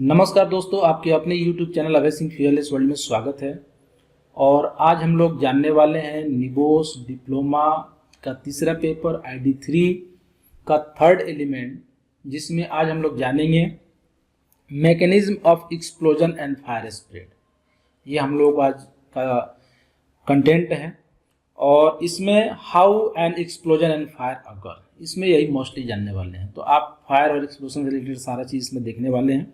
नमस्कार दोस्तों, आपके अपने YouTube channel Abhay Singh fearless world में स्वागत है। और आज हम लोग जानने वाले हैं निबोस डिप्लोमा का तीसरा पेपर ID3 का थर्ड एलिमेंट, जिसमें आज हम लोग जानेंगे mechanism of explosion and fire spread. ये हम लोग आज का कंटेंट है और इसमें how an explosion and fire occur, इसमें यही मोस्टली जानने वाले हैं। तो आप फायर और एक्सप्लोजन से रिलेटेड सारा चीज़ इसमें देखने वाले हैं।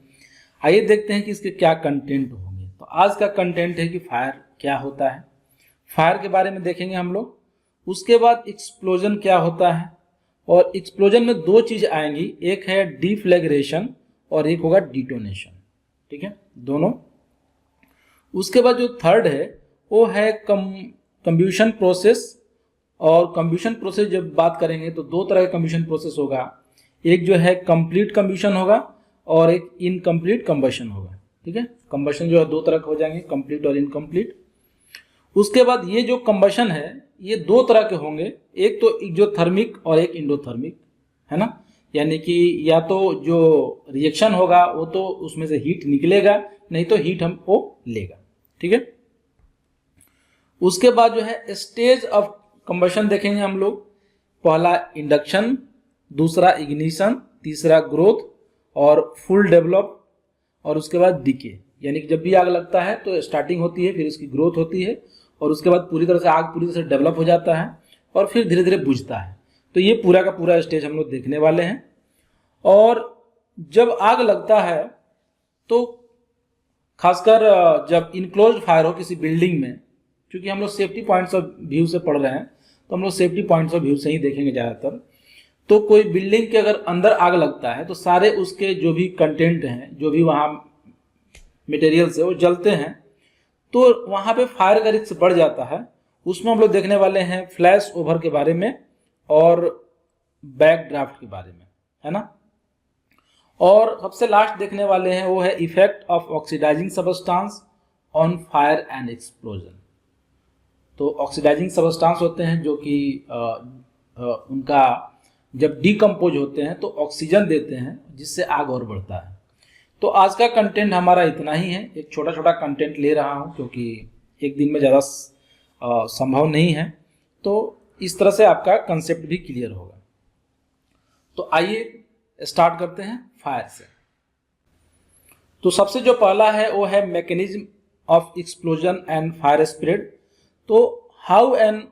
आइए देखते हैं कि इसके क्या कंटेंट होंगे। तो आज का कंटेंट है कि फायर क्या होता है, फायर के बारे में देखेंगे हम लोग। उसके बाद एक्सप्लोजन क्या होता है, और एक्सप्लोजन में दो चीज़ आएंगी, एक है डिफ्लैग्रेशन और एक होगा डिटोनेशन। ठीक है, दोनों। उसके बाद जो थर्ड है वो है कंब्यूशन प्रोसेस। और कंब्यूशन प्रोसेस जब बात करेंगे तो दो तरह का कंब्यूशन प्रोसेस होगा, एक जो है कंप्लीट कंब्यूशन होगा और एक इनकम्प्लीट कंबशन होगा। ठीक है, कंबशन जो है दो तरह के हो जाएंगे, कंप्लीट और इनकम्प्लीट। उसके बाद ये जो कंबशन है ये दो तरह के होंगे, एक तो एक्सोथर्मिक और एक इंडोथर्मिक, है ना। यानी कि या तो जो रिएक्शन होगा वो तो उसमें से हीट निकलेगा, नहीं तो हीट हमको लेगा। ठीक है। उसके बाद जो है स्टेज ऑफ कंबशन देखेंगे हम लोग। पहला इंडक्शन, दूसरा इग्निशन, तीसरा ग्रोथ और फुल डेवलप, और उसके बाद डिके। यानी कि जब भी आग लगता है तो स्टार्टिंग होती है, फिर उसकी ग्रोथ होती है और उसके बाद पूरी तरह से आग पूरी तरह से डेवलप हो जाता है और फिर धीरे धीरे बुझता है। तो ये पूरा का पूरा स्टेज हम लोग देखने वाले हैं। और जब आग लगता है तो खासकर जब इनक्लोज्ड फायर हो किसी बिल्डिंग में, क्योंकि हम लोग सेफ्टी पॉइंट्स ऑफ व्यू से पढ़ रहे हैं तो हम लोग सेफ्टी पॉइंट्स ऑफ व्यू से ही देखेंगे ज़्यादातर। तो कोई बिल्डिंग के अगर अंदर आग लगता है तो सारे उसके जो भी कंटेंट हैं, जो भी वहाँ मटेरियल्स है वो जलते हैं, तो वहाँ पे फायर का रिस्क बढ़ जाता है। उसमें हम लोग देखने वाले हैं फ्लैश ओवर के बारे में और बैक ड्राफ्ट के बारे में, है ना। और सबसे लास्ट देखने वाले हैं वो है effect of oxidising substance on fire and explosion. तो ऑक्सीडाइजिंग सबस्टांस होते हैं जो कि उनका जब डिकम्पोज होते हैं तो ऑक्सीजन देते हैं, जिससे आग और बढ़ता है। तो आज का कंटेंट हमारा इतना ही है। एक छोटा छोटा कंटेंट ले रहा हूं क्योंकि एक दिन में ज़्यादा संभव नहीं है, तो इस तरह से आपका कंसेप्ट भी क्लियर होगा। तो आइए स्टार्ट करते हैं फायर से। तो सबसे जो पहला है वो है mechanism of explosion and fire spread. तो how an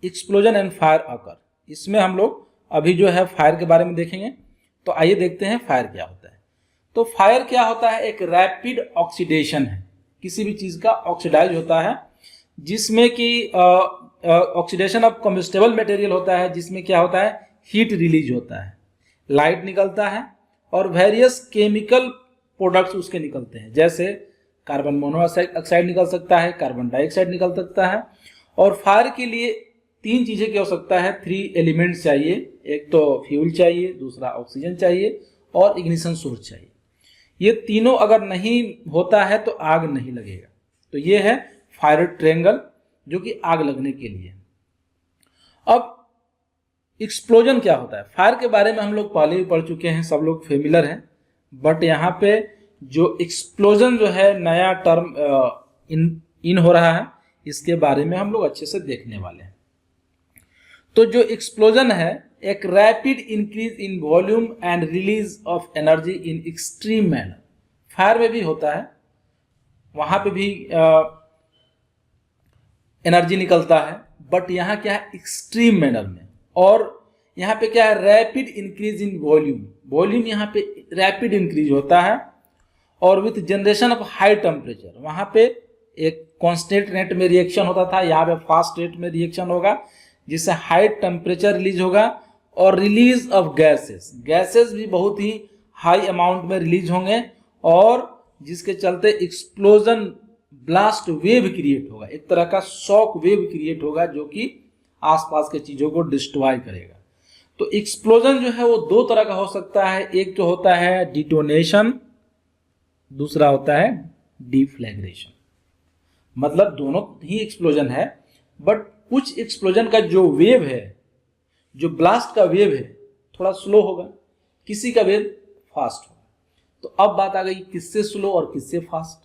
explosion and fire occur, इसमें हम लोग अभी जो है फायर के बारे में देखेंगे। तो आइए देखते हैं फायर क्या होता है। तो फायर क्या होता है, एक रैपिड ऑक्सीडेशन है, किसी भी चीज़ का ऑक्सीडाइज होता है, जिसमें कि ऑक्सीडेशन ऑफ कम्बस्टेबल मटेरियल होता है, जिसमें क्या होता है, हीट रिलीज होता है, लाइट निकलता है और वेरियस केमिकल प्रोडक्ट्स उसके निकलते हैं, जैसे कार्बन मोनोऑक्साइड निकल सकता है, कार्बन डाइऑक्साइड निकल सकता है। और फायर के लिए तीन चीज़ें की आवश्यकता है, 3 एलिमेंट्स चाहिए, एक तो फ्यूल चाहिए, दूसरा ऑक्सीजन चाहिए और इग्निशन सोर्स चाहिए। ये तीनों अगर नहीं होता है तो आग नहीं लगेगा। तो ये है फायर ट्रायंगल जो कि आग लगने के लिए। अब एक्सप्लोजन क्या होता है, फायर के बारे में हम लोग पहले भी पढ़ चुके हैं, सब लोग फेमिलर हैं, बट यहाँ पे जो एक्सप्लोजन जो है नया टर्म इन हो रहा है, इसके बारे में हम लोग अच्छे से देखने वाले हैं। तो जो एक्सप्लोजन है एक rapid increase in volume and release of energy in extreme manner. Fire में भी होता है, वहां पे भी एनर्जी निकलता है, बट यहाँ क्या है, एक्सट्रीम मैनर में। और यहाँ पे क्या है, rapid increase in volume, volume यहाँ पे रैपिड इंक्रीज होता है और with generation of high temperature. वहां पे एक कॉन्स्टेंट रेट में रिएक्शन होता था, यहाँ पे फास्ट रेट में रिएक्शन होगा, जिससे हाई टेम्परेचर रिलीज होगा और रिलीज ऑफ गैसेस भी बहुत ही हाई अमाउंट में रिलीज होंगे, और जिसके चलते एक्सप्लोजन ब्लास्ट वेव क्रिएट होगा, एक तरह का शॉक वेव क्रिएट होगा जो कि आसपास के चीजों को डिस्ट्रॉय करेगा। तो एक्सप्लोजन जो है वो दो तरह का हो सकता है, एक जो होता है डिटोनेशन, दूसरा होता है डिफ्लैग्रेशन। मतलब दोनों ही एक्सप्लोजन है, बट कुछ एक्सप्लोजन का जो वेव है, जो ब्लास्ट का वेव है, थोड़ा स्लो होगा, किसी का वेव फास्ट होगा। तो अब बात आ गई किससे स्लो और किससे फास्ट।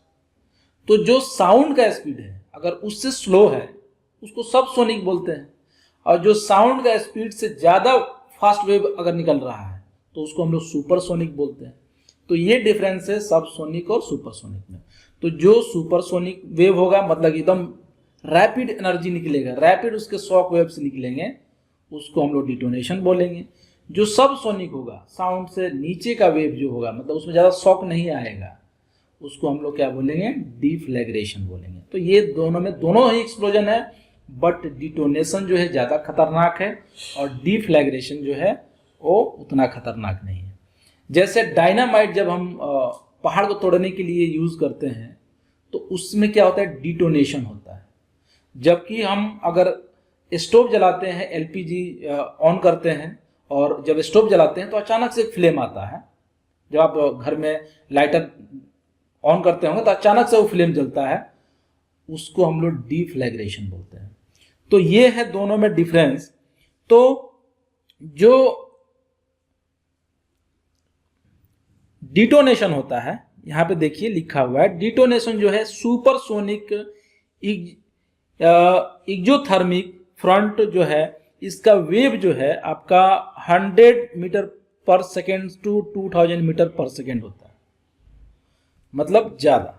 तो जो साउंड का स्पीड है अगर उससे स्लो है उसको सबसोनिक बोलते हैं, और जो साउंड का स्पीड से ज़्यादा फास्ट वेव अगर निकल रहा है तो उसको हम लोग सुपरसोनिक बोलते हैं। तो ये डिफरेंस है सबसोनिक और सुपरसोनिक में। तो जो सुपरसोनिक वेव होगा मतलब एकदम रैपिड एनर्जी निकलेगा, रैपिड उसके शॉक वेव्स निकलेंगे, उसको हम लोग डिटोनेशन बोलेंगे। जो सबसोनिक होगा, साउंड से नीचे का वेव जो होगा मतलब उसमें ज़्यादा शॉक नहीं आएगा, उसको हम लोग क्या बोलेंगे, डिफ्लैग्रेशन बोलेंगे। तो ये दोनों में दोनों ही एक्सप्लोजन है, बट डिटोनेशन जो है ज़्यादा खतरनाक है और डिफ्लैग्रेशन जो है वो उतना खतरनाक नहीं है। जैसे डायनामाइट जब हम पहाड़ को तोड़ने के लिए यूज़ करते हैं तो उसमें क्या होता है, डिटोनेशन होता है। जबकि हम अगर स्टोव जलाते हैं, एलपीजी ऑन करते हैं और जब स्टोव जलाते हैं तो अचानक से एक फ्लेम आता है। जब आप घर में लाइटर ऑन करते होंगे तो अचानक से वो फ्लेम जलता है, उसको हम लोग डिफ्लैग्रेशन बोलते हैं। तो ये है दोनों में डिफरेंस। तो जो डिटोनेशन होता है, यहां पे देखिए लिखा हुआ है, डिटोनेशन जो है सुपरसोनिक इग्जोथर्मिक फ्रंट जो है इसका वेव जो है आपका 100 metre per second to 2000 metre per second होता है, मतलब ज्यादा।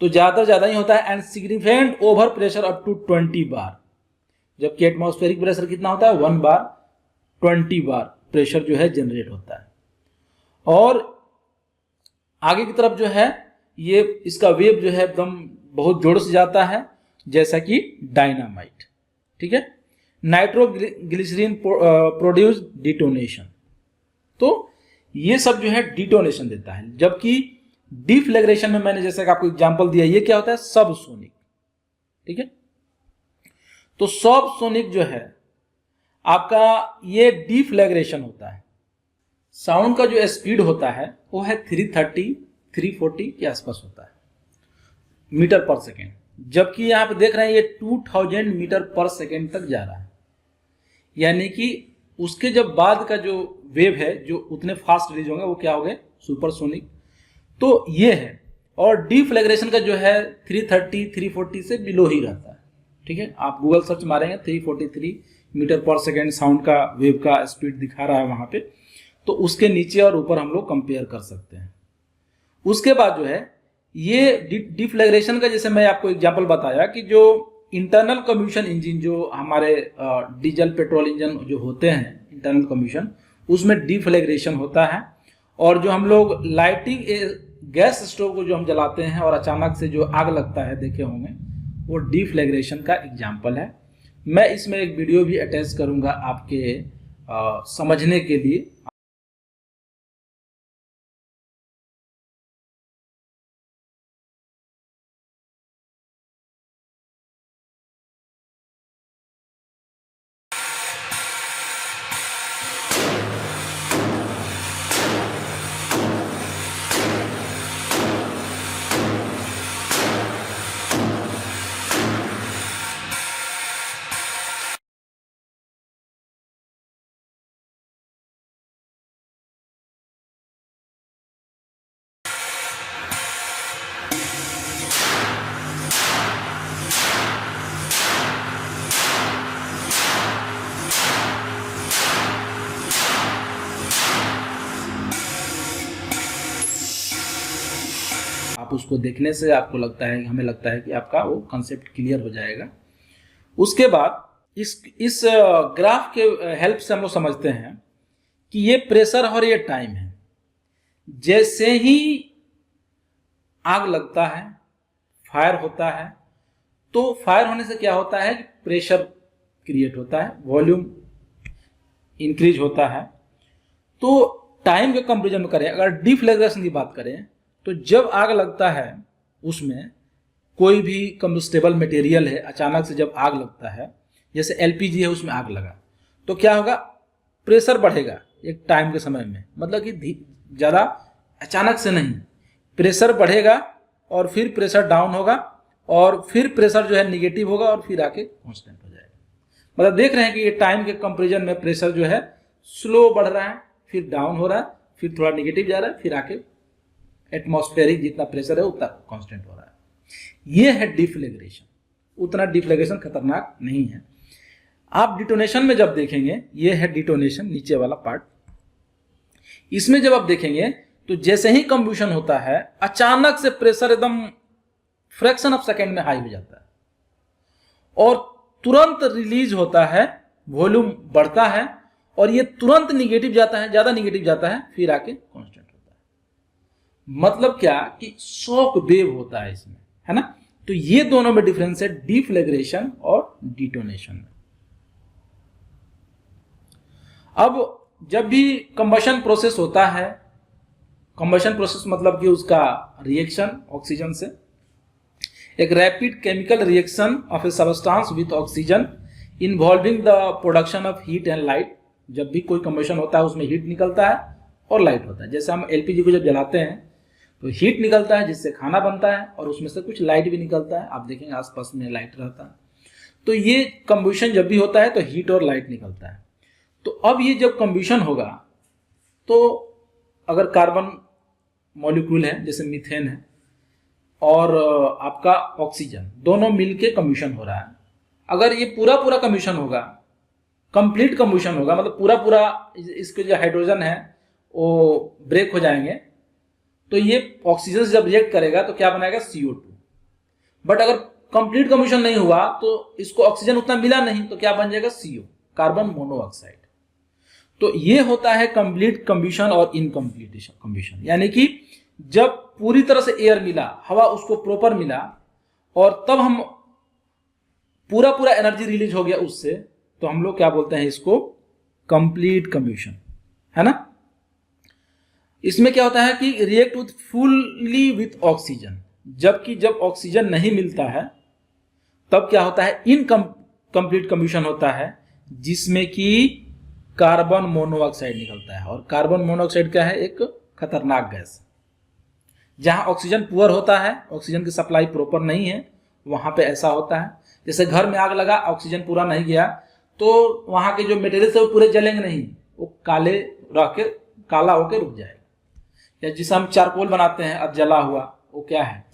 तो ज्यादा ही होता है and significant over pressure up to 20 bar. जबकि एटमॉस्फेरिक प्रेशर कितना होता है, 1 बार 20 बार प्रेशर जो है जनरेट होता है। और आगे की तरफ जो है ये इसका वेव जो है एकदम बहुत जोर से जाता है, जैसा कि डायनामाइट। ठीक है, नाइट्रोग्लिसरीन प्रोड्यूस डिटोनेशन। तो ये सब जो है डिटोनेशन देता है। जबकि डिफ्लैग्रेशन में मैंने जैसे कि आपको एग्जांपल दिया, ये क्या होता है, सबसोनिक। ठीक है, तो सबसोनिक जो है आपका ये डिफ्लैग्रेशन होता है। साउंड का जो स्पीड होता है वो है 330 340 के आसपास होता है मीटर पर सेकेंड, जबकि यहां पे देख रहे हैं ये 2000 मीटर पर सेकेंड तक जा रहा है। यानी कि उसके जब बाद का जो वेव है जो उतने फास्ट रिलीज होंगे वो क्या हो गए, सुपरसोनिक। तो ये है, और डिफ्लैग्रेशन का जो है 330 340 से बिलो ही रहता है। ठीक है, आप गूगल सर्च मारेंगे 343 मीटर पर सेकेंड साउंड का वेव का स्पीड दिखा रहा है वहां पे, तो उसके नीचे और ऊपर हम लोग कंपेयर कर सकते हैं। उसके बाद जो है ये डिफ्लैग्रेशन का, जैसे मैं आपको एग्जांपल बताया कि जो इंटरनल कम्बशन इंजन जो हमारे डीजल पेट्रोल इंजन जो होते हैं इंटरनल कम्बशन, उसमें डिफ्लैग्रेशन होता है। और जो हम लोग लाइटिंग गैस स्टोव को जो हम जलाते हैं और अचानक से जो आग लगता है, देखे होंगे, वो डिफ्लैग्रेशन का एग्जाम्पल है। मैं इसमें एक वीडियो भी अटैच करूंगा आपके समझने के लिए। आप उसको देखने से आपको लगता है, हमें लगता है कि आपका वो कंसेप्ट क्लियर हो जाएगा। उसके बाद इस ग्राफ के हेल्प से हम लोग समझते हैं कि ये प्रेशर और ये टाइम है। जैसे ही आग लगता है, फायर होता है, तो फायर होने से क्या होता है, प्रेशर क्रिएट होता है, वॉल्यूम इंक्रीज होता है। तो टाइम के कंपेरिजन में करें, अगर डिफ्लैग्रेशन की बात करें, तो जब आग लगता है उसमें कोई भी कंबस्टेबल मटेरियल है, अचानक से जब आग लगता है, जैसे एलपीजी है उसमें आग लगा, तो क्या होगा, प्रेशर बढ़ेगा एक टाइम के समय में, मतलब कि ज़्यादा अचानक से नहीं, प्रेशर बढ़ेगा और फिर प्रेशर डाउन होगा और फिर प्रेशर जो है निगेटिव होगा और फिर आके कांस्टेंट हो जाएगा। मतलब देख रहे हैं कि ये टाइम के कंपेरिजन में प्रेशर जो है स्लो बढ़ रहा है, फिर डाउन हो रहा है, फिर थोड़ा निगेटिव जा रहा है, फिर आके एटमॉस्फेरिक जितना प्रेशर है उतना कांस्टेंट हो रहा है। ये है डिफ्लेग्रेशन। उतना डिफ्लेग्रेशन खतरनाक नहीं है। आप डिटोनेशन में जब देखेंगे, ये है डिटोनेशन, नीचे वाला पार्ट। इसमें जब आप देखेंगे तो जैसे ही कंबुशन होता है अचानक से प्रेशर एकदम फ्रैक्शन ऑफ सेकेंड में हाई हो जाता है और तुरंत रिलीज होता है, वॉल्यूम बढ़ता है और ये तुरंत निगेटिव जाता है, ज्यादा निगेटिव जाता है, फिर आके कांस्टेंट होता है। मतलब क्या कि शॉक वेव होता है इसमें, है ना। तो ये दोनों में डिफरेंस है, डिफ्लेग्रेशन और डिटोनेशन में। अब जब भी कंबशन प्रोसेस होता है, कंबशन प्रोसेस मतलब कि उसका रिएक्शन ऑक्सीजन से, एक rapid chemical reaction of A substance with oxygen involving the production of heat and light. जब भी कोई कंबशन होता है उसमें हीट निकलता है और लाइट होता है। जैसे हम एलपीजी को जब जलाते हैं तो हीट निकलता है जिससे खाना बनता है और उसमें से कुछ लाइट भी निकलता है। आप देखेंगे आसपास में लाइट रहता है। तो ये कंबशन जब भी होता है तो हीट और लाइट निकलता है। तो अब ये जब कंबशन होगा तो अगर कार्बन मॉलिक्यूल है जैसे मीथेन है और आपका ऑक्सीजन, दोनों मिलके कंबशन हो रहा है। अगर ये पूरा पूरा कंबशन होगा, कंप्लीट कंबशन होगा, मतलब पूरा पूरा इसके जो हाइड्रोजन है वो ब्रेक हो जाएंगे, तो ये ऑक्सीजन से जब रिएक्ट करेगा तो क्या बनाएगा, CO2। बट अगर कंप्लीट कंबशन नहीं हुआ तो इसको ऑक्सीजन उतना मिला नहीं तो क्या बन जाएगा, CO, कार्बन मोनोऑक्साइड। तो ये होता है कंप्लीट कंबशन और इनकम्प्लीट कंबशन। यानी कि जब पूरी तरह से एयर मिला, हवा उसको प्रॉपर मिला और तब हम पूरा पूरा एनर्जी रिलीज हो गया उससे, तो हम लोग क्या बोलते हैं इसको, कंप्लीट कंबशन, है ना। इसमें क्या होता है कि react with fully with oxygen. जबकि जब ऑक्सीजन नहीं मिलता है तब क्या होता है, इनकम्प्लीट कंबशन होता है जिसमें कि कार्बन मोनोऑक्साइड निकलता है। और कार्बन मोनोऑक्साइड क्या है, एक खतरनाक गैस। जहां ऑक्सीजन पुअर होता है, ऑक्सीजन की सप्लाई प्रॉपर नहीं है, वहां पे ऐसा होता है। जैसे घर में आग लगा, ऑक्सीजन पूरा नहीं गया तो वहां के जो मटेरियल है वो पूरे जलेंगे नहीं, वो काले रह के काला होकर रुक जाएगा। या जिसे हम चारकोल बनाते हैं अब जला हुआ, वो क्या है,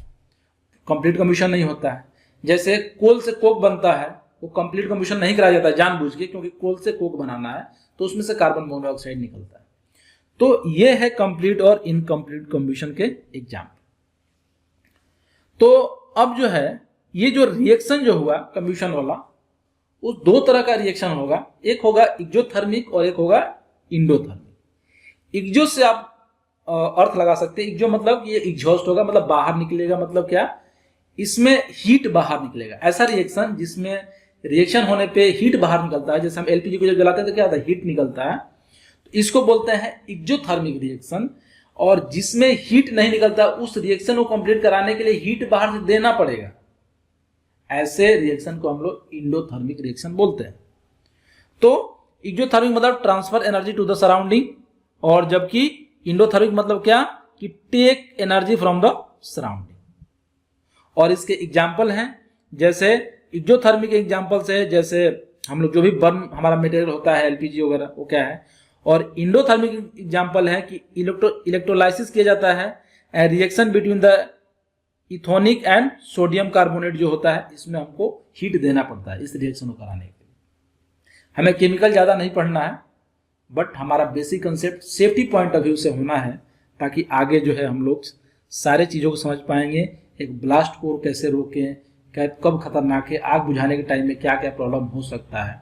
कंप्लीट कंबशन नहीं होता है। जैसे कोल से कोक बनता है, वो कंप्लीट कंबशन नहीं कराया जाता जानबूझ के, क्योंकि कोल से कोक बनाना है तो उसमें से कार्बन मोनोऑक्साइड निकलता है। तो ये है कंप्लीट और इनकम्प्लीट कंबशन के एग्जाम्पल। तो अब जो है ये जो रिएक्शन जो हुआ कंबशन वाला, उस दो तरह का रिएक्शन होगा। एक होगा एक्सोथर्मिक और एक होगा इंडोथर्मिक। एक्सो से आप अर्थ लगा सकते हैं, एक्सो मतलब ये एग्जॉस्ट होगा, मतलब बाहर निकलेगा। मतलब क्या, इसमें हीट बाहर निकलेगा। ऐसा रिएक्शन जिसमें रिएक्शन होने पे हीट बाहर निकलता है, जैसे हम एलपीजी को जब जलाते हैं तो क्या होता है, हीट निकलता है, तो इसको बोलते हैं एक्सोथर्मिक रिएक्शन। और जिसमें हीट नहीं निकलता उस रिएक्शन को कंप्लीट कराने के लिए हीट बाहर से देना पड़ेगा, ऐसे रिएक्शन को हम लोग इंडोथर्मिक रिएक्शन बोलते हैं। तो एक्सोथर्मिक मतलब transfer energy to the surrounding, और जबकि इंडोथर्मिक मतलब क्या, कि take energy from the surrounding. और इसके एग्जाम्पल हैं, जैसे एक्सोथर्मिक एग्जाम्पल्स है, जैसे हम लोग जो भी बर्न हमारा मटेरियल होता है एलपीजी वगैरह, वो क्या है। और इंडोथर्मिक एग्जाम्पल है कि इलेक्ट्रोलाइसिस किया जाता है, reaction between the ethanoic and sodium carbonate जो होता है, इसमें हमको हीट देना पड़ता है इस रिएक्शन को कराने के लिए। हमें केमिकल ज़्यादा नहीं पढ़ना है, बट हमारा basic concept safety point of view से होना है, ताकि आगे जो है हम लोग सारे चीज़ों को समझ पाएंगे। एक ब्लास्ट को कैसे रोकें, कब खतरनाक है, आग बुझाने के टाइम में क्या क्या प्रॉब्लम हो सकता है,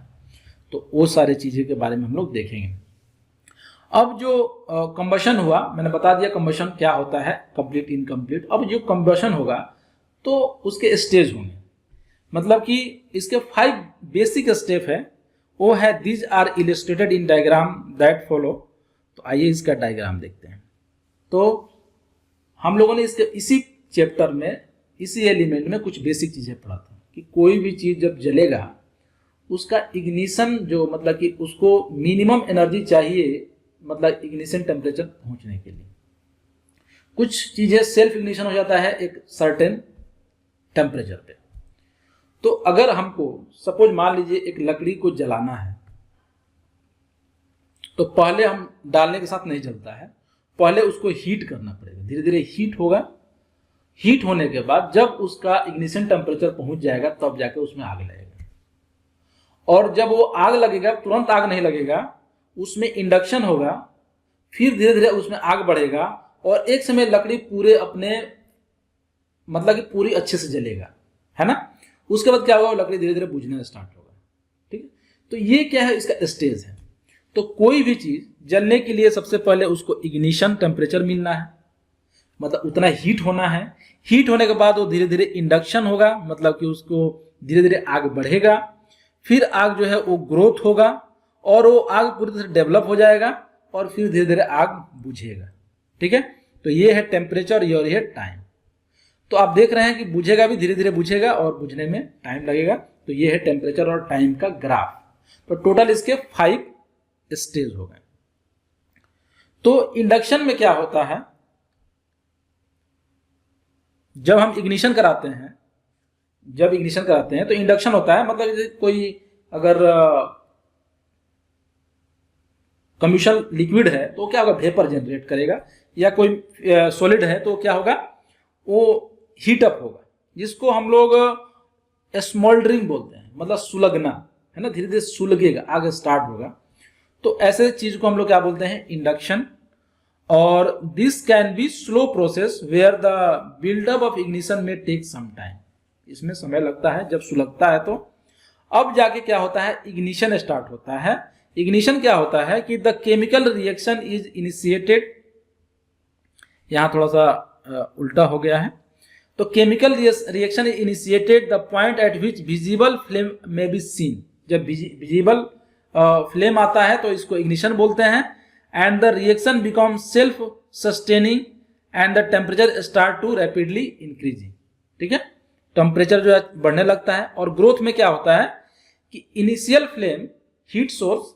तो वो सारी चीज़ों के बारे में हम लोग देखेंगे। अब जो कंबशन हुआ, मैंने बता दिया कंबशन क्या होता है, कंप्लीट इनकम्प्लीट। अब जो कंबशन होगा तो उसके स्टेज होंगे, मतलब कि इसके 5 बेसिक स्टेप है, वो है these are illustrated in diagram that follow. तो आइए इसका डायग्राम देखते हैं। तो हम लोगों ने इसके इसी चैप्टर में, इसी एलिमेंट में कुछ बेसिक चीज़ें पढ़ा था कि कोई भी चीज़ जब जलेगा उसका इग्निशन जो, मतलब कि उसको मिनिमम एनर्जी चाहिए, मतलब इग्निशन टेम्परेचर पहुंचने के लिए। कुछ चीज़ें सेल्फ इग्निशन हो जाता है एक सर्टेन टेम्परेचर पे। तो अगर हमको सपोज मान लीजिए एक लकड़ी को जलाना है, तो पहले हम डालने के साथ नहीं जलता है, पहले उसको हीट करना पड़ेगा, धीरे धीरे हीट होगा। हीट होने के बाद जब उसका इग्निशन टेम्परेचर पहुंच जाएगा तब जाके उसमें आग लगेगा। और जब वो आग लगेगा, तुरंत आग नहीं लगेगा, उसमें इंडक्शन होगा, फिर धीरे धीरे उसमें आग बढ़ेगा और एक समय लकड़ी पूरे अपने मतलब कि पूरी अच्छे से जलेगा, है ना। उसके बाद क्या होगा, लकड़ी धीरे धीरे बुझना स्टार्ट होगा। ठीक है, तो ये क्या है, इसका स्टेज है। तो कोई भी चीज जलने के लिए सबसे पहले उसको इग्निशन टेम्परेचर मिलना है, मतलब उतना हीट होना है। हीट होने के बाद वो धीरे धीरे इंडक्शन होगा, मतलब कि उसको धीरे धीरे आग बढ़ेगा, फिर आग जो है वो ग्रोथ होगा और वो आग पूरी तरह से डेवलप हो जाएगा और फिर धीरे धीरे आग बुझेगा। ठीक है, तो ये है टेम्परेचर और ये है टाइम। तो आप देख रहे हैं कि बुझेगा भी, धीरे धीरे बुझेगा और बुझने में टाइम लगेगा। तो ये है टेम्परेचर और टाइम का ग्राफ। तो टोटल इसके 5 स्टेज हो गए। तो इंडक्शन में क्या होता है, जब हम इग्निशन कराते हैं, तो इंडक्शन होता है, मतलब कोई अगर कम्बशन लिक्विड है तो क्या होगा, वेपर जनरेट करेगा, या कोई सॉलिड है तो क्या होगा, वो हीट अप होगा, जिसको हम लोग स्मोल्डरिंग बोलते हैं, मतलब सुलगना, है ना, धीरे धीरे सुलगेगा, आगे स्टार्ट होगा। तो ऐसे चीज को हम लोग क्या बोलते हैं, इंडक्शन। और this can be slow process where the buildup of ignition may take some time. इसमें समय लगता है जब सुलगता है। तो अब जाके क्या होता है, इग्निशन स्टार्ट होता है। इग्निशन क्या होता है कि the chemical reaction is initiated, यहां थोड़ा सा उल्टा हो गया है। तो chemical reaction is initiated the point at which visible flame may be seen. जब विजिबल फ्लेम आता है तो इसको इग्निशन बोलते हैं। And the reaction become self sustaining and the temperature start to rapidly increasing. ठीक है, टेम्परेचर जो है बढ़ने लगता है। और ग्रोथ में क्या होता है कि initial flame heat source,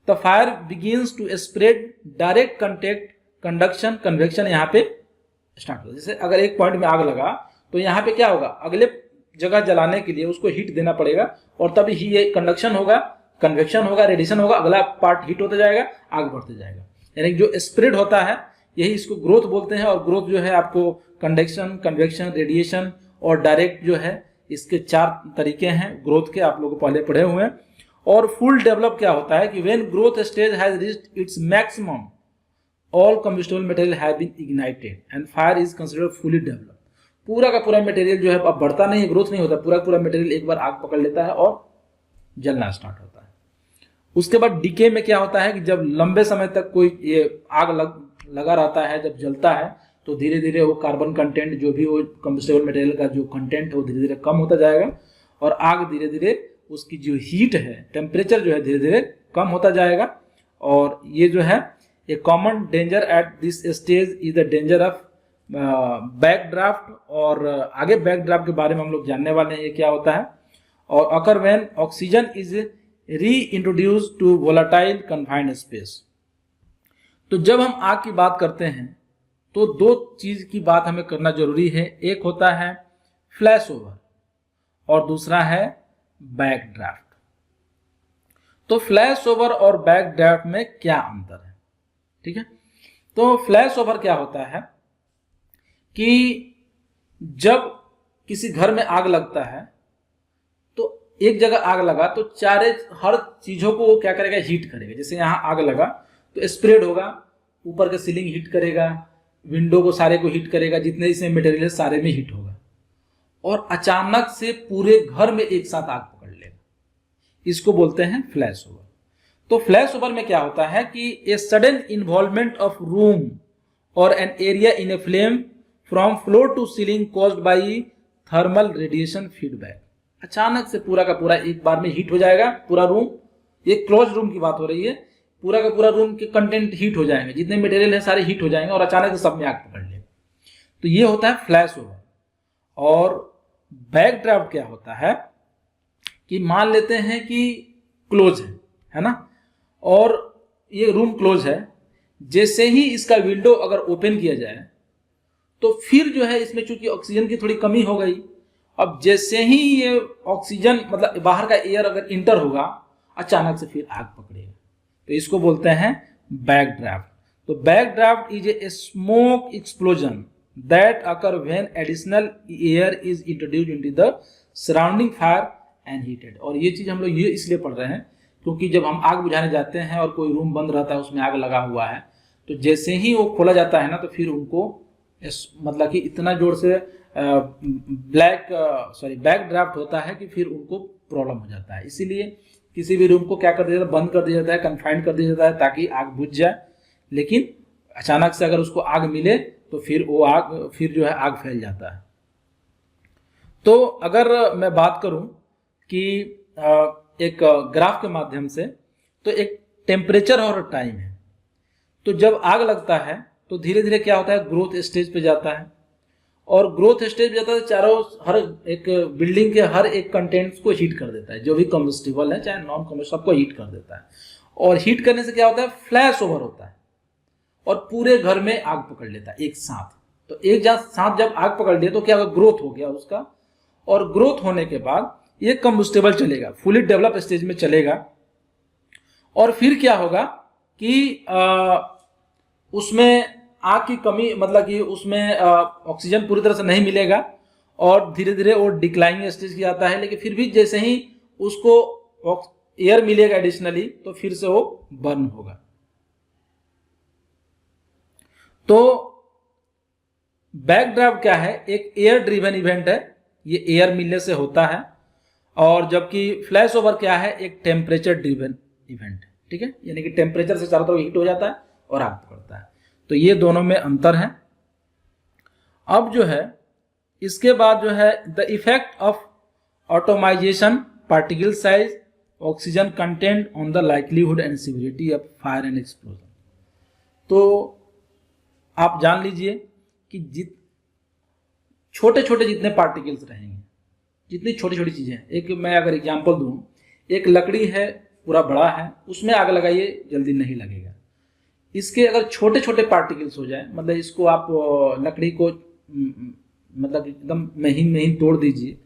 the fire begins to spread, direct contact, conduction, convection यहाँ पे स्टार्ट होता है। जैसे अगर एक पॉइंट में आग लगा तो यहाँ पे क्या होगा, अगले जगह जलाने के लिए उसको हीट देना पड़ेगा और तभी ही ये कंडक्शन होगा, कन्वेक्शन होगा, रेडिएशन होगा, अगला पार्ट हीट होता जाएगा, आग बढ़ते जाएगा। यानी जो स्प्रेड होता है यही इसको ग्रोथ बोलते हैं। और ग्रोथ जो है आपको कंडक्शन, कन्वेक्शन, रेडिएशन और डायरेक्ट जो है, इसके 4 तरीके हैं ग्रोथ के, आप लोग पहले पढ़े हुए हैं। और फुल डेवलप क्या होता है कि when growth stage has reached its maximum all combustible material have been ignited and fire is considered fully developed. पूरा का पूरा मटेरियल जो है अब बढ़ता नहीं है, ग्रोथ नहीं होता, पूरा पूरा मटेरियल एक बार आग पकड़ लेता है और जलना स्टार्ट होता है। उसके बाद डीके में क्या होता है कि जब लंबे समय तक कोई ये आग लगा रहता है, जब जलता है तो धीरे धीरे वो कार्बन कंटेंट, जो भी वो कंबस्टिबल मटेरियल का जो कंटेंट है वो धीरे धीरे कम होता जाएगा और आग धीरे धीरे उसकी जो हीट है, टेम्परेचर जो है धीरे धीरे कम होता जाएगा। और ये जो है a common danger at this stage is the danger of back draft. और आगे बैक ड्राफ्ट के बारे में हम लोग जानने वाले हैं, ये क्या होता है। और occur when oxygen is reintroduce to volatile confined space. तो जब हम आग की बात करते हैं तो 2 चीज की बात हमें करना जरूरी है। एक होता है फ्लैश ओवर और दूसरा है बैक ड्राफ्ट। तो फ्लैश ओवर और बैक ड्राफ्ट में क्या अंतर है, ठीक है। तो फ्लैश ओवर क्या होता है कि जब किसी घर में आग लगता है तो एक जगह आग लगा तो हर चीजों को वो क्या करेगा, हीट करेगा। जैसे यहाँ आग लगा तो स्प्रेड होगा, ऊपर का सीलिंग हीट करेगा, विंडो को सारे को हीट करेगा, जितने इसमें मटेरियल है सारे में हीट होगा और अचानक से पूरे घर में एक साथ आग पकड़ लेगा। इसको बोलते हैं फ्लैश ओवर। तो फ्लैश ओवर में क्या होता है कि a sudden involvement of room और an area in a flame from floor to ceiling caused by thermal radiation feedback. अचानक से पूरा का पूरा एक बार में हीट हो जाएगा, पूरा रूम, ये क्लोज रूम की बात हो रही है, पूरा का पूरा रूम के कंटेंट हीट हो जाएंगे, जितने मटेरियल है सारे हीट हो जाएंगे और अचानक से सब में आग पकड़ लेगा। तो ये होता है फ्लैश ओवर। और बैक ड्राफ्ट क्या होता है कि मान लेते हैं कि क्लोज है ना, और ये रूम क्लोज है, जैसे ही इसका विंडो अगर ओपन किया जाए तो फिर जो है इसमें चूंकि ऑक्सीजन की थोड़ी कमी हो गई, अब जैसे ही ये ऑक्सीजन मतलब बाहर का एयर अगर इंटर होगा अचानक से फिर आग पकड़ेगा। तो इसको बोलते हैं बैक ड्राफ्ट। तो backdraft is a smoke explosion that occur when additional air is introduced into the surrounding fire and heated. और ये चीज हम लोग ये इसलिए पढ़ रहे हैं क्योंकि जब हम आग बुझाने जाते हैं और कोई रूम बंद रहता है, उसमें आग लगा हुआ है, तो जैसे ही वो खोला जाता है ना, तो फिर उनको मतलब कि इतना जोर से बैक ड्राफ्ट होता है कि फिर उनको प्रॉब्लम हो जाता है। इसीलिए किसी भी रूम को क्या कर दिया जाता है, बंद कर दिया जाता है, कन्फाइंड कर दिया जाता है ताकि आग बुझ जाए। लेकिन अचानक से अगर उसको आग मिले तो फिर वो आग फिर जो है आग फैल जाता है। तो अगर मैं बात करूं कि एक ग्राफ के माध्यम से, तो एक टेम्परेचर और टाइम है। तो जब आग लगता है तो धीरे धीरे क्या होता है, ग्रोथ स्टेज पे जाता है, और ग्रोथ स्टेज पे जाता है चारों हर एक बिल्डिंग के हर एक कंटेंट्स को हीट कर देता है, जो भी कम्बस्टिबल है चाहे नॉन कम्बस्टिबल सबको हीट कर देता है। और हीट करने से क्या होता है, फ्लैश ओवर होता है और पूरे घर में आग पकड़ लेता है एक साथ। तो एक साथ जब आग पकड़ लिया तो क्या होगा, ग्रोथ हो गया उसका, और ग्रोथ होने के बाद ये कम्बस्टिबल चलेगा, फुली डेवलप स्टेज में चलेगा। और फिर क्या होगा कि उसमें आग की कमी, मतलब कि उसमें ऑक्सीजन पूरी तरह से नहीं मिलेगा और धीरे धीरे वो डिक्लाइनिंग स्टेज की आता है। लेकिन फिर भी जैसे ही उसको एयर मिलेगा एडिशनली तो फिर से वो बर्न होगा। तो बैकड्राफ्ट क्या है, एक एयर ड्रिवन इवेंट है, ये एयर मिलने से होता है। और जबकि फ्लैश ओवर क्या है, एक टेम्परेचर ड्रिवन इवेंट है, ठीक है, यानी कि टेम्परेचर से चारों तरफ हीट हो जाता है और आग पकड़ता है। तो ये दोनों में अंतर है। अब जो है इसके बाद जो है the effect of automisation, particle size, oxygen content on the likelihood and severity of fire and explosion. तो आप जान लीजिए कि छोटे छोटे जितने पार्टिकल्स रहेंगे, जितनी छोटी छोटी चीजें हैं, एक मैं अगर एग्जांपल दूं, एक लकड़ी है पूरा बड़ा है, उसमें आग लगाइए जल्दी नहीं लगेगा। इसके अगर छोटे छोटे पार्टिकल्स हो जाए, मतलब इसको आप लकड़ी को मतलब एकदम महीन महीन तोड़ दीजिए,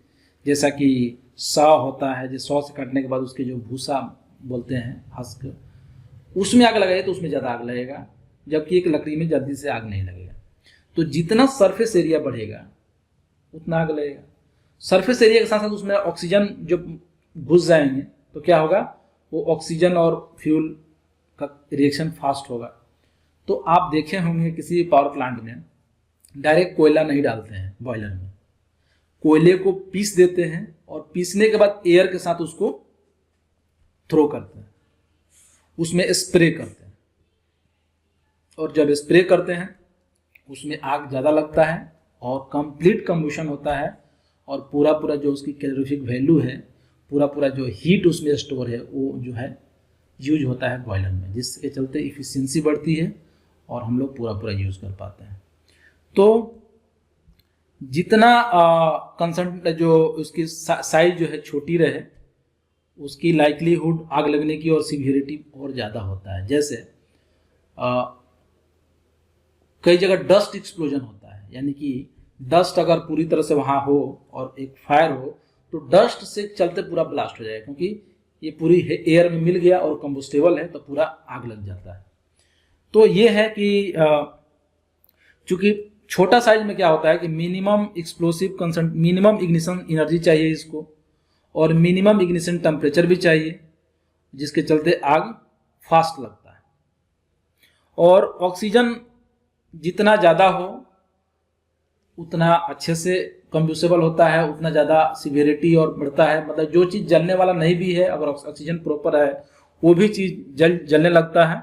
जैसा कि सौ होता है, जो सौ से काटने के बाद उसके जो भूसा बोलते हैं हस्क, उसमें आग लगाइए तो उसमें ज़्यादा आग लगेगा, जबकि एक लकड़ी में जल्दी से आग नहीं लगेगा। तो जितना सरफेस एरिया बढ़ेगा उतना आग लगेगा। सरफेस एरिया के साथ साथ उसमें ऑक्सीजन जब घुस जाएंगे तो क्या होगा, वो ऑक्सीजन और फ्यूल का रिएक्शन फास्ट होगा। तो आप देखे होंगे किसी भी पावर प्लांट में डायरेक्ट कोयला नहीं डालते हैं बॉयलर में, कोयले को पीस देते हैं और पीसने के बाद एयर के साथ उसको थ्रो करते हैं, उसमें स्प्रे करते हैं, और जब स्प्रे करते हैं उसमें आग ज़्यादा लगता है और कंप्लीट कंबशन होता है, और पूरा पूरा जो उसकी कैलोरीफिक वैल्यू है, पूरा पूरा जो हीट उसमें स्टोर है, वो जो है यूज होता है बॉयलर में, जिसके चलते इफिशिएंसी बढ़ती है और हम लोग पूरा पूरा यूज कर पाते हैं। तो जितना कंसंट जो उसकी साइज जो है छोटी रहे, उसकी लाइक्लीहुड आग लगने की और सिवियरिटी और ज़्यादा होता है। जैसे कई जगह डस्ट एक्सप्लोजन होता है, यानी कि डस्ट अगर पूरी तरह से वहाँ हो और एक फायर हो तो डस्ट से चलते पूरा ब्लास्ट हो जाएगा, क्योंकि ये पूरी एयर में मिल गया और कंबस्टेबल है तो पूरा आग लग जाता है। तो ये है कि चूंकि छोटा साइज में क्या होता है कि minimum explosive concentration, minimum ignition energy चाहिए इसको, और मिनिमम इग्निशन टेम्परेचर भी चाहिए, जिसके चलते आग फास्ट लगता है। और ऑक्सीजन जितना ज़्यादा हो उतना अच्छे से कंब्यूसेबल होता है, उतना ज़्यादा सिवियरिटी और बढ़ता है। मतलब जो चीज़ जलने वाला नहीं भी है, अगर ऑक्सीजन प्रॉपर है वो भी चीज़ जलने लगता है।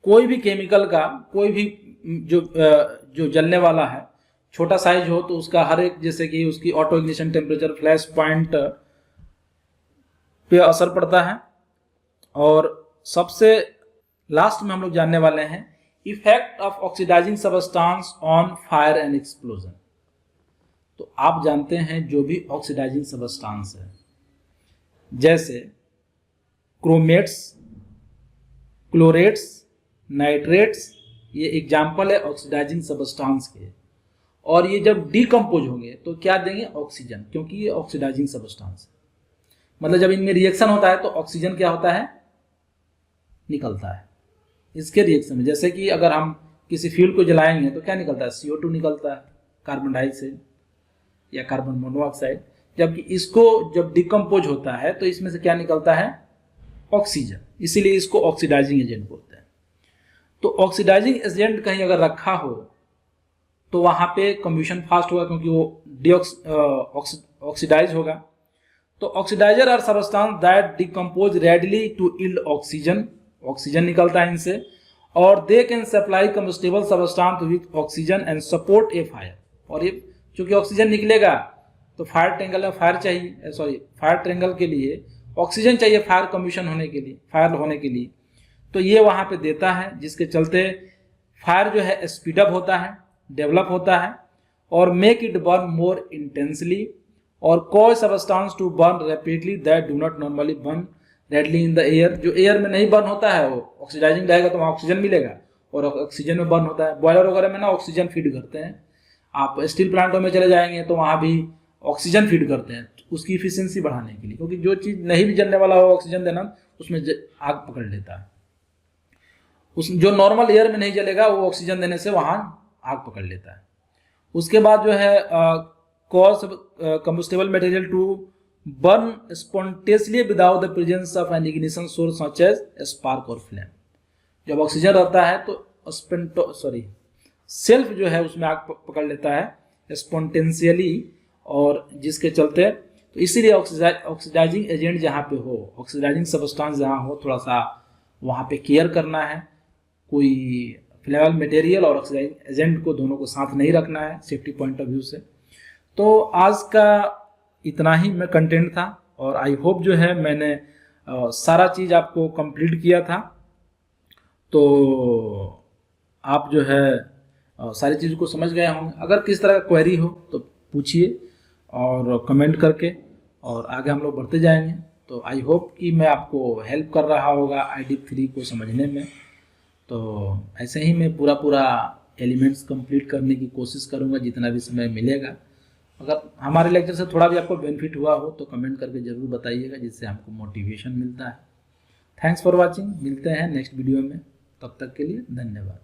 कोई भी केमिकल का कोई भी जो जलने वाला है, छोटा साइज हो तो उसका हर एक, जैसे कि उसकी auto ignition temperature, flash point पे असर पड़ता है। और सबसे लास्ट में हम लोग जानने वाले हैं effect of oxidising substance on fire and explosion. तो आप जानते हैं जो भी ऑक्सीडाइजिंग सबस्टांस है, जैसे क्रोमेट्स, क्लोरेट्स, नाइट्रेट्स, ये एग्जाम्पल है ऑक्सीडाइजिंग सबस्टांस के। और ये जब डीकम्पोज होंगे तो क्या देंगे, ऑक्सीजन, क्योंकि ये ऑक्सीडाइजिंग सबस्टांस है। मतलब जब इनमें रिएक्शन होता है तो ऑक्सीजन क्या होता है, निकलता है। इसके रिएक्शन में, जैसे कि अगर हम किसी फ्यूल को जलाएंगे तो क्या निकलता है, CO2 निकलता है, कार्बन डाइऑक्साइड या कार्बन मोनोऑक्साइड। जबकि इसको जब डिकम्पोज होता है तो इसमें से क्या निकलता है, ऑक्सीजन। इसीलिए इसको ऑक्सीडाइजिंग एजेंट बोलते हैं। तो ऑक्सीडाइजिंग एजेंट कहीं अगर रखा हो तो वहां पे कम्बशन फास्ट होगा, क्योंकि वो ऑक्सीडाइज होगा। तो oxidiser are substance that decompose readily to yield oxygen, oxygen निकलता है इनसे, और they can supply combustible substance with oxygen and support a fire. और ये चूंकि ऑक्सीजन निकलेगा तो फायर ट्रेंगल में फायर चाहिए, फायर ट्रेंगल के लिए ऑक्सीजन चाहिए फायर कम्बशन होने के लिए, फायर होने के लिए। तो ये वहां पे देता है, जिसके चलते फायर जो है स्पीडअप होता है, डेवलप होता है, और make it burn more intensely, और cause substance to burn rapidly that do not normally burn readily in the air. जो एयर में नहीं बर्न होता है वो ऑक्सीडाइजिंग रहेगा तो वहाँ ऑक्सीजन मिलेगा, और ऑक्सीजन में बर्न होता है। बॉयलर वगैरह में ना ऑक्सीजन फीड करते हैं, आप स्टील प्लांटों में चले जाएंगे तो वहाँ भी ऑक्सीजन फीड करते हैं उसकी इफिशियंसी बढ़ाने के लिए, क्योंकि जो चीज़ नहीं भी जलने वाला हो ऑक्सीजन देना उसमें आग पकड़ लेता है। उस जो नॉर्मल एयर में नहीं जलेगा वो ऑक्सीजन देने से वहाँ आग पकड़ लेता है। उसके बाद जो है cause combustible material to burn spontaneously without the presence of an ignition source such as spark और फ्लेम। जब ऑक्सीजन रहता है तो सेल्फ जो है उसमें आग पकड़ लेता है स्पॉन्टेनियसली, और जिसके चलते तो इसीलिए ऑक्सीडाइजिंग एजेंट जहाँ पे हो, ऑक्सीडाइजिंग सब्सटेंस जहाँ हो, थोड़ा सा वहाँ पे केयर करना है। कोई फ्लेमेबल मटेरियल और ऑक्सीडाइजिंग एजेंट को दोनों को साथ नहीं रखना है सेफ्टी पॉइंट ऑफ व्यू से। तो आज का इतना ही मैं कंटेंट था, और आई होप जो है मैंने सारा चीज़ आपको कंप्लीट किया था। तो आप जो है सारी चीज़ को समझ गए होंगे। अगर किस तरह का क्वेरी हो तो पूछिए और कमेंट करके, और आगे हम लोग बढ़ते जाएंगे। तो आई होप कि मैं आपको हेल्प कर रहा होगा ID3 को समझने में। तो ऐसे ही मैं पूरा एलिमेंट्स कंप्लीट करने की कोशिश करूँगा जितना भी समय मिलेगा। अगर हमारे लेक्चर से थोड़ा भी आपको बेनिफिट हुआ हो तो कमेंट करके ज़रूर बताइएगा, जिससे हमको मोटिवेशन मिलता है। थैंक्स फॉर वॉचिंग, मिलते हैं नेक्स्ट वीडियो में, तब तक के लिए धन्यवाद।